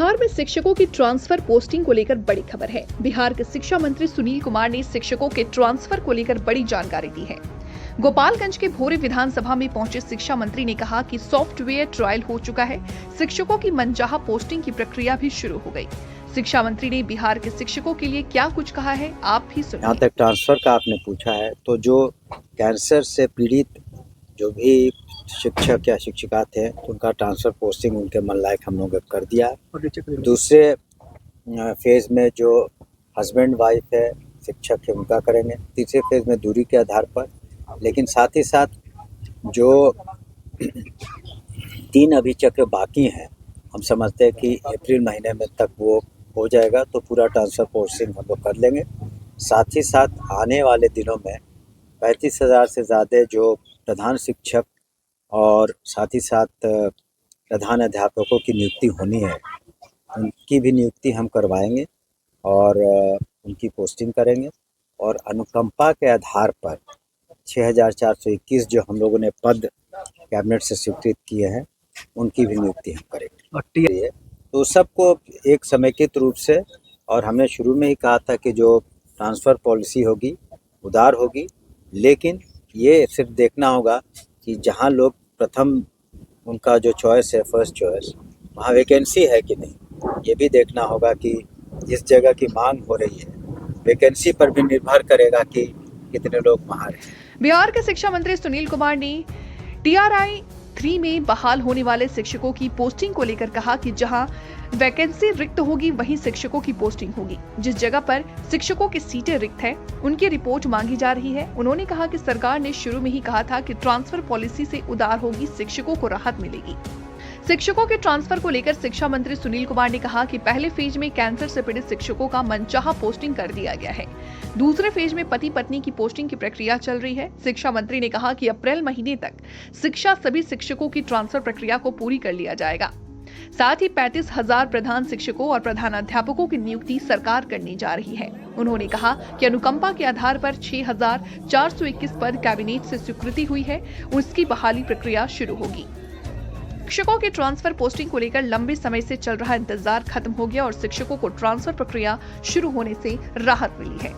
बिहार में शिक्षकों की ट्रांसफर पोस्टिंग को लेकर बड़ी खबर है। बिहार के शिक्षा मंत्री सुनील कुमार ने शिक्षकों के ट्रांसफर को लेकर बड़ी जानकारी दी है। गोपालगंज के भोरे विधानसभा में पहुंचे शिक्षा मंत्री ने कहा कि सॉफ्टवेयर ट्रायल हो चुका है, शिक्षकों की मनचाहा पोस्टिंग की प्रक्रिया भी शुरू हो गई। शिक्षा मंत्री ने बिहार के शिक्षकों के लिए क्या कुछ कहा है, आप भी सुनिए। यहाँ तक ट्रांसफर का आपने पूछा है, तो जो कैंसर से पीड़ित जो भी शिक्षक या शिक्षिका थे, उनका ट्रांसफर पोस्टिंग उनके मन लायक हम लोगों ने कर दिया। दूसरे फेज में जो हस्बैंड वाइफ है शिक्षक है उनका करेंगे। तीसरे फेज में दूरी के आधार पर, लेकिन साथ ही साथ जो 3 अभी चक्र बाकी हैं, हम समझते हैं कि अप्रैल महीने में तक वो हो जाएगा, तो पूरा ट्रांसफर पोस्टिंग हम लोग कर लेंगे। साथ ही साथ आने वाले दिनों में 35,000 से ज़्यादा जो प्रधान शिक्षक और साथ ही साथ प्रधान अध्यापकों की नियुक्ति होनी है, उनकी भी नियुक्ति हम करवाएंगे और उनकी पोस्टिंग करेंगे। और अनुकंपा के आधार पर 6,421 जो हम लोगों ने पद कैबिनेट से स्वीकृत किए हैं, उनकी भी नियुक्ति हम करेंगे। तो सबको एक समेकित रूप से, और हमने शुरू में ही कहा था कि जो ट्रांसफ़र पॉलिसी होगी उदार होगी, लेकिन ये सिर्फ देखना होगा कि जहाँ लोग प्रथम उनका जो चॉइस है, फर्स्ट चॉइस, वहाँ वैकेंसी है कि नहीं। ये भी देखना होगा कि जिस जगह की मांग हो रही है, वैकेंसी पर भी निर्भर करेगा कि कितने लोग वहाँ रहें। बिहार के शिक्षा मंत्री सुनील कुमार ने TRI 3 में बहाल होने वाले शिक्षकों की पोस्टिंग को लेकर कहा कि जहां वैकेंसी रिक्त होगी वहीं शिक्षकों की पोस्टिंग होगी। जिस जगह पर शिक्षकों की सीटें रिक्त हैं, उनकी रिपोर्ट मांगी जा रही है। उन्होंने कहा कि सरकार ने शुरू में ही कहा था कि ट्रांसफर पॉलिसी से उदार होगी, शिक्षकों को राहत मिलेगी। शिक्षकों के ट्रांसफर को लेकर शिक्षा मंत्री सुनील कुमार ने कहा कि पहले फेज में कैंसर से पीड़ित शिक्षकों का मनचाहा पोस्टिंग कर दिया गया है। दूसरे फेज में पति पत्नी की पोस्टिंग की प्रक्रिया चल रही है। शिक्षा मंत्री ने कहा कि अप्रैल महीने तक सभी शिक्षकों की ट्रांसफर प्रक्रिया को पूरी कर लिया जाएगा। साथ ही 35,000 प्रधान शिक्षकों और प्रधानाध्यापकों की नियुक्ति सरकार करने जा रही है। उन्होंने कहा कि अनुकंपा के आधार पर 6,421 पद कैबिनेट से स्वीकृति हुई है, उसकी बहाली प्रक्रिया शुरू होगी। शिक्षकों के ट्रांसफर पोस्टिंग को लेकर लंबे समय से चल रहा इंतजार खत्म हो गया और शिक्षकों को ट्रांसफर प्रक्रिया शुरू होने से राहत मिली है।